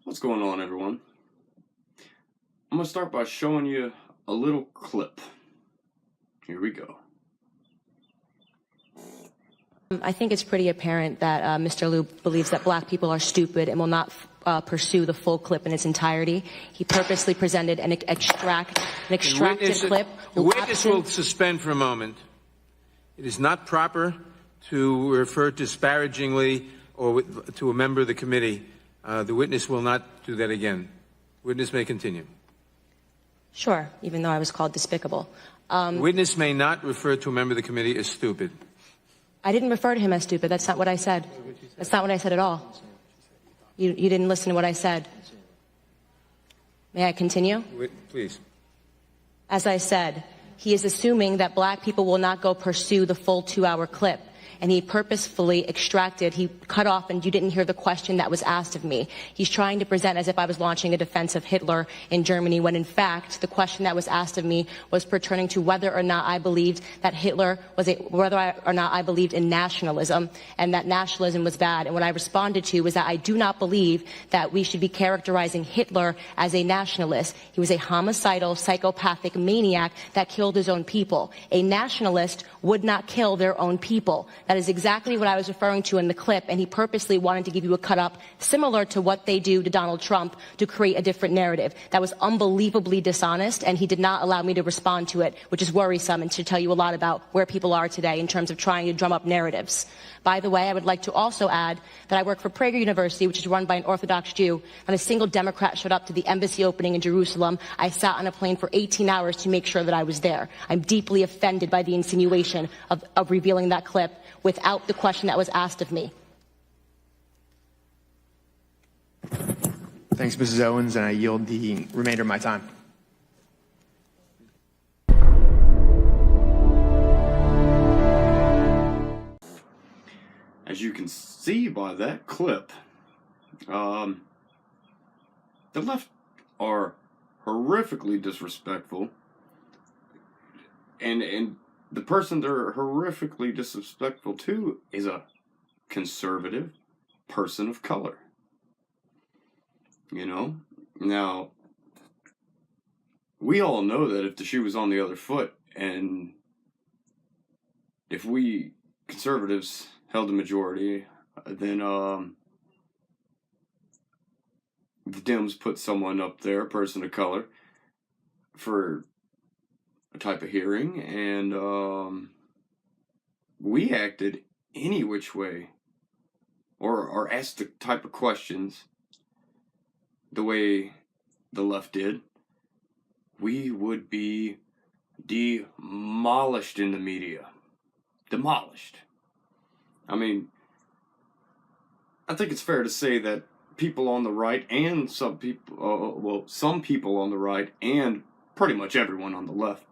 What's going on, everyone? I'm going to start by showing you a little clip. Here we go. I think it's pretty apparent that Mr. Liu believes that black people are stupid and will not pursue the full clip in its entirety. He purposely presented an extracted clip. The witness will suspend for a moment. It is not proper to refer disparagingly or to a member of the committee. The witness will not do that again. Witness may continue. Sure, even though I was called despicable. Witness may not refer to a member of the committee as stupid. I didn't refer to him as stupid. That's not what I said. That's not what I said at all. You didn't listen to what I said. May I continue? Please. As I said, he is assuming that black people will not go pursue the full 2-hour clip. And he purposefully he cut off, and you didn't hear the question that was asked of me. He's trying to present as if I was launching a defense of Hitler in Germany, when in fact, the question that was asked of me was pertaining to whether or not I believed that whether or not I believed in nationalism, and that nationalism was bad. And what I responded to was that I do not believe that we should be characterizing Hitler as a nationalist. He was a homicidal, psychopathic maniac that killed his own people. A nationalist would not kill their own people. That is exactly what I was referring to in the clip, and he purposely wanted to give you a cut-up similar to what they do to Donald Trump to create a different narrative. That was unbelievably dishonest, and he did not allow me to respond to it, which is worrisome and should tell you a lot about where people are today in terms of trying to drum up narratives. By the way, I would like to also add that I work for Prager University, which is run by an Orthodox Jew. Not a single Democrat showed up to the embassy opening in Jerusalem. I sat on a plane for 18 hours to make sure that I was there. I'm deeply offended by the insinuation of revealing that clip without the question that was asked of me. Thanks, Mrs. Owens, and I yield the remainder of my time. As you can see by that clip, the left are horrifically disrespectful, and the person they're horrifically disrespectful to is a conservative person of color. You know? Now, we all know that if the shoe was on the other foot, and if we conservatives held the majority, then the Dems put someone up there, a person of color, for a type of hearing, and we acted any which way, or asked the type of questions the way the left did, we would be demolished in the media. Demolished. I mean, I think it's fair to say that people on the right and some people on the right and pretty much everyone on the left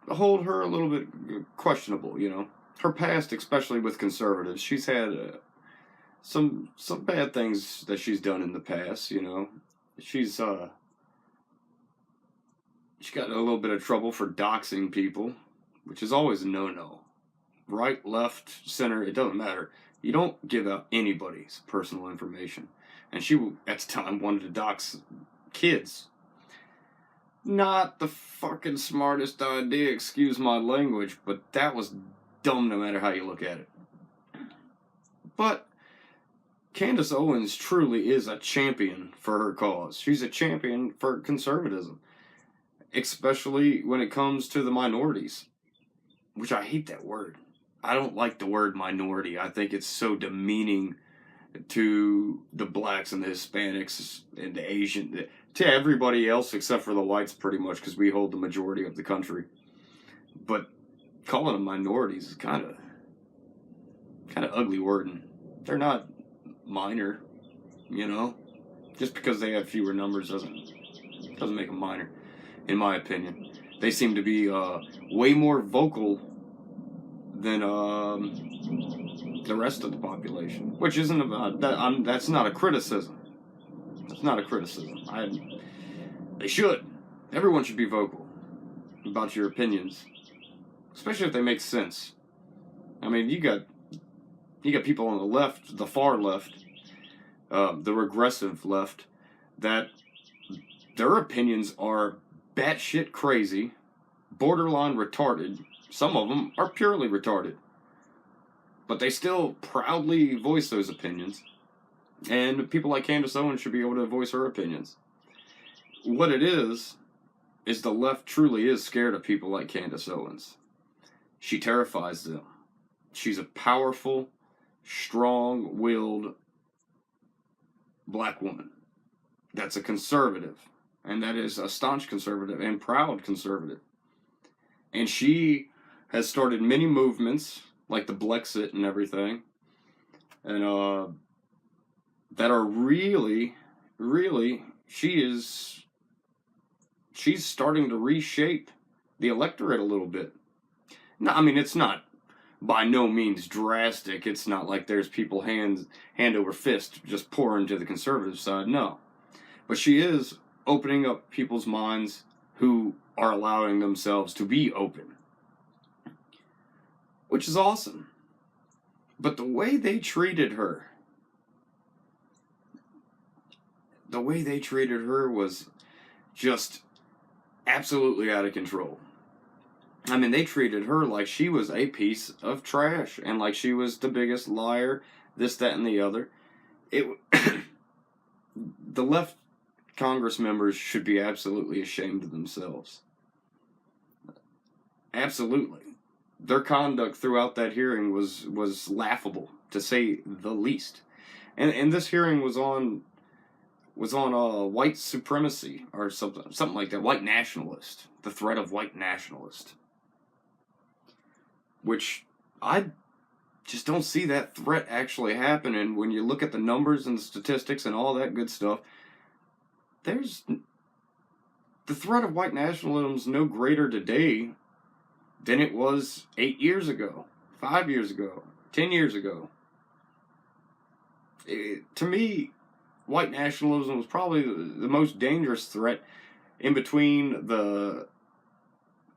hold her a little bit questionable, you know. Her past, especially with conservatives, she's had some bad things that she's done in the past, you know. She got in a little bit of trouble for doxing people, which is always a no-no. Right, left, center, it doesn't matter. You don't give out anybody's personal information. And she, at the time, wanted to dox kids. Not the fucking smartest idea, excuse my language, but that was dumb no matter how you look at it. But Candace Owens truly is a champion for her cause. She's a champion for conservatism, especially when it comes to the minorities, which I hate that word. I don't like the word minority. I think it's so demeaning to the blacks and the Hispanics and the Asian, to everybody else except for the whites, pretty much, because we hold the majority of the country. But calling them minorities is kind of ugly wording. They're not minor, you know. Just because they have fewer numbers doesn't make them minor, in my opinion. They seem to be way more vocal than the rest of the population, which isn't about that. That's not a criticism. That's not a criticism. They should. Everyone should be vocal about your opinions, especially if they make sense. I mean, you got people on the left, the far left, the regressive left, that their opinions are batshit crazy, borderline retarded. Some of them are purely retarded. But they still proudly voice those opinions. And people like Candace Owens should be able to voice her opinions. What it is the left truly is scared of people like Candace Owens. She terrifies them. She's a powerful, strong-willed black woman that's a conservative, and that is a staunch conservative and proud conservative. And she has started many movements, like the Blexit and everything, and that are really, she's starting to reshape the electorate a little bit. No, I mean, it's not by no means drastic. It's not like there's people hand over fist just pouring to the conservative side. No. But she is opening up people's minds who are allowing themselves to be open, which is awesome. But the way they treated her was just absolutely out of control. I mean, they treated her like she was a piece of trash and like she was the biggest liar, this, that, and the other. The left Congress members should be absolutely ashamed of themselves. Absolutely. Their conduct throughout that hearing was laughable, to say the least. And this hearing was on white supremacy or something like that, white nationalist, the threat of white nationalist, which I just don't see that threat actually happening. When you look at the numbers and the statistics and all that good stuff, the threat of white nationalism is no greater today than it was 8 years ago, 5 years ago, 10 years ago. To me, white nationalism was probably the most dangerous threat in between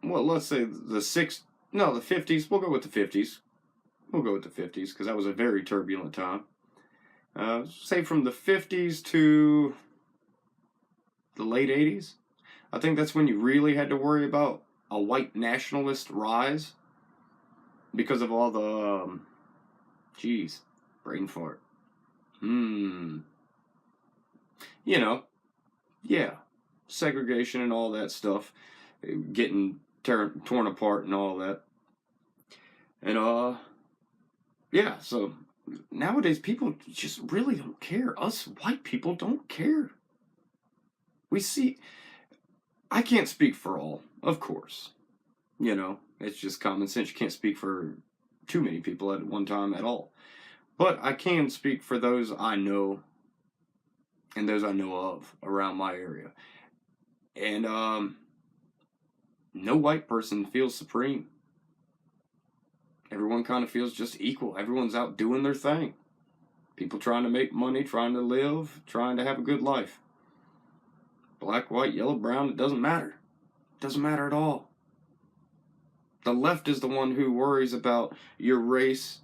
let's say the 50s. We'll go with the 50s. Because that was a very turbulent time. Say from the 50s to the late 80s. I think that's when you really had to worry about a white nationalist rise because of all the, brain fart. Segregation and all that stuff, getting torn apart and all that. And, so nowadays people just really don't care. Us white people don't care. I can't speak for all, of course. It's just common sense. You can't speak for too many people at one time at all. But I can speak for those I know and those I know of around my area. And no white person feels supreme. Everyone kind of feels just equal. Everyone's out doing their thing. People trying to make money, trying to live, trying to have a good life. Black, white, yellow, brown, it doesn't matter. It doesn't matter at all. The left is the one who worries about your race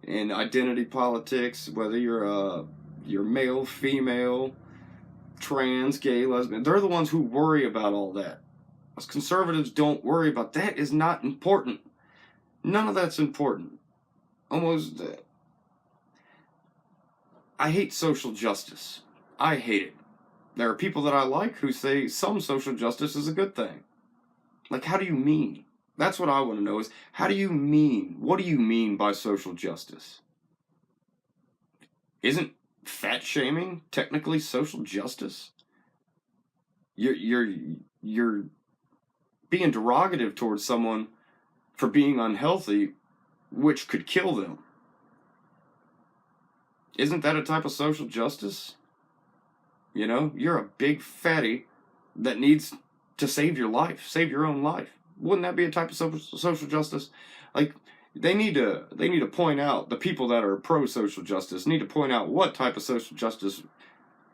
and identity politics, whether you're male, female, trans, gay, lesbian. They're the ones who worry about all that. Us conservatives don't worry about that. Is not important. None of that's important. I hate social justice. I hate it. There are people that I like who say some social justice is a good thing. Like, how do you mean? That's what I want to know is, how do you mean? What do you mean by social justice? Isn't fat shaming technically social justice? You're being derogative towards someone for being unhealthy, which could kill them. Isn't that a type of social justice? You're a big fatty that needs to save your life, save your own life. Wouldn't that be a type of social justice? Like, they need to point out, the people that are pro-social justice need to point out what type of social justice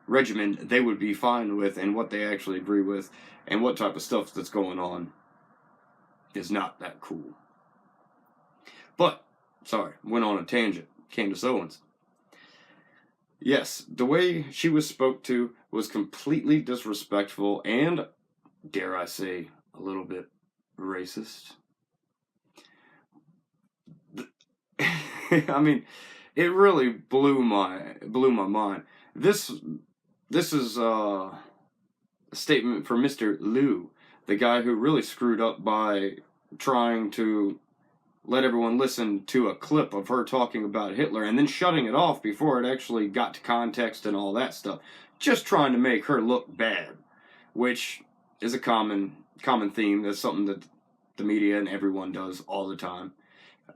regimen they would be fine with and what they actually agree with, and what type of stuff that's going on is not that cool. But, went on a tangent. Candace Owens. Yes, the way she was spoke to was completely disrespectful and, dare I say, a little bit racist. I mean, it really blew my mind. This is a statement from Mr. Liu, the guy who really screwed up by trying to let everyone listen to a clip of her talking about Hitler and then shutting it off before it actually got to context and all that stuff. Just trying to make her look bad, which is a common theme. That's something that the media and everyone does all the time.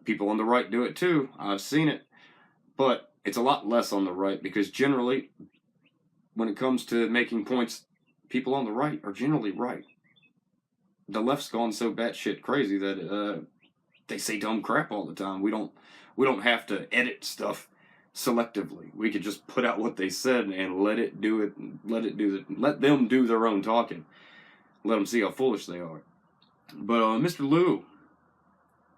People on the right do it too. I've seen it. But it's a lot less on the right because generally, when it comes to making points, people on the right are generally right. The left's gone so batshit crazy that they say dumb crap all the time. We don't have to edit stuff selectively. We could just put out what they said and let them do their own talking. Let them see how foolish they are. But Mr. Liu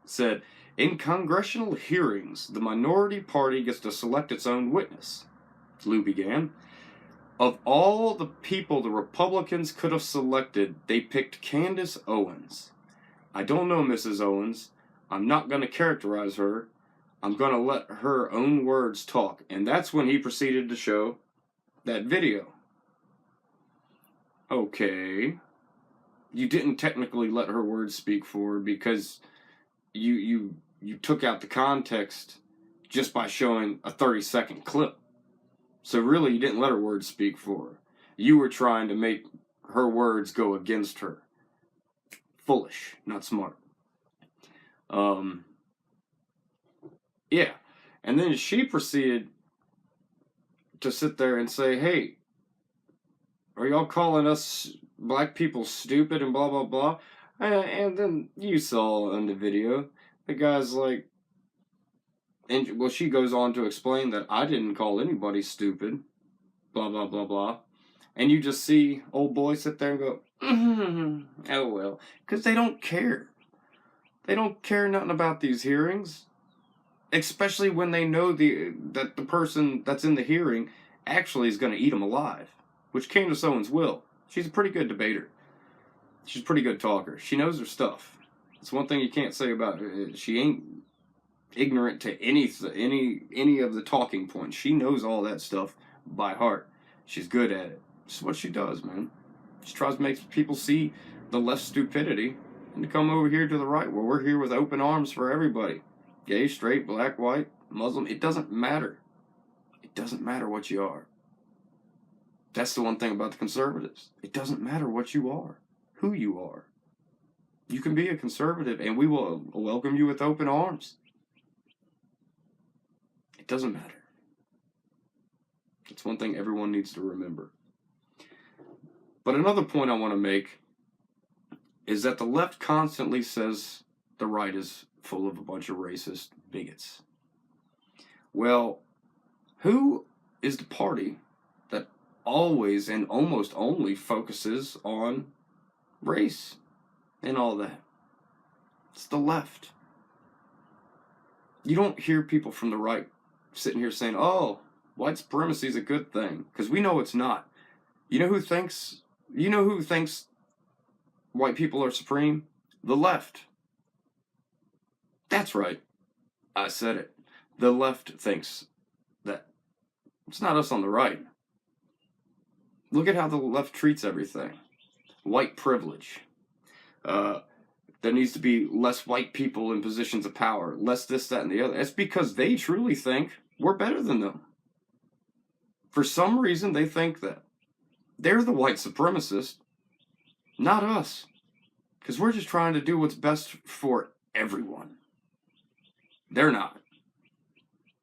said, in congressional hearings, the minority party gets to select its own witness. Liu began. Of all the people the Republicans could have selected, they picked Candace Owens. I don't know Mrs. Owens. I'm not going to characterize her. I'm going to let her own words talk. And that's when he proceeded to show that video. Okay. You didn't technically let her words speak for her because you took out the context just by showing a 30-second clip. So really, you didn't let her words speak for her. You were trying to make her words go against her. Foolish, not smart. Yeah. And then she proceeded to sit there and say, hey, are y'all calling us black people stupid and blah, blah, blah? And then you saw in the video, the guy's like, and well, she goes on to explain that I didn't call anybody stupid, blah, blah, blah, blah. And you just see old boy sit there and go, oh well, because they don't care. They don't care nothing about these hearings, especially when they know that the person that's in the hearing actually is going to eat them alive, which Candace Owens will. She's a pretty good debater. She's a pretty good talker. She knows her stuff. That's one thing you can't say about her. She ain't ignorant to any of the talking points. She knows all that stuff by heart. She's good at it. It's what she does, man. She tries to make people see the left stupidity and to come over here to the right, where we're here with open arms for everybody. Gay, straight, black, white, Muslim. It doesn't matter. It doesn't matter what you are. That's the one thing about the conservatives. It doesn't matter what you are, who you are. You can be a conservative and we will welcome you with open arms. It doesn't matter. It's one thing everyone needs to remember. But another point I want to make is that the left constantly says the right is full of a bunch of racist bigots. Well, who is the party that always and almost only focuses on race and all that? It's the left. You don't hear people from the right sitting here saying, oh, white supremacy is a good thing, because we know it's not. You know who thinks white people are supreme? The left. That's right. I said it. The left thinks that. It's not us on the right. Look at how the left treats everything. White privilege. There needs to be less white people in positions of power. Less this, that, and the other. It's because they truly think we're better than them. For some reason, they think that. They're the white supremacists, not us. Because we're just trying to do what's best for everyone. They're not.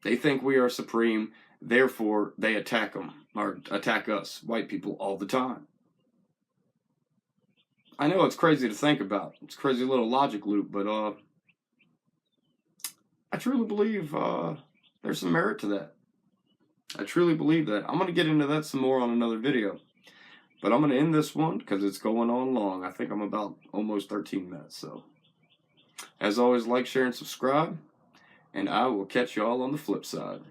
They think we are supreme, therefore they attack them, or attack us, white people, all the time. I know it's crazy to think about. It's a crazy little logic loop, but I truly believe there's some merit to that. I truly believe that. I'm going to get into that some more on another video. But I'm going to end this one because it's going on long. I think I'm about almost 13 minutes. So, as always, like, share, and subscribe. And I will catch you all on the flip side.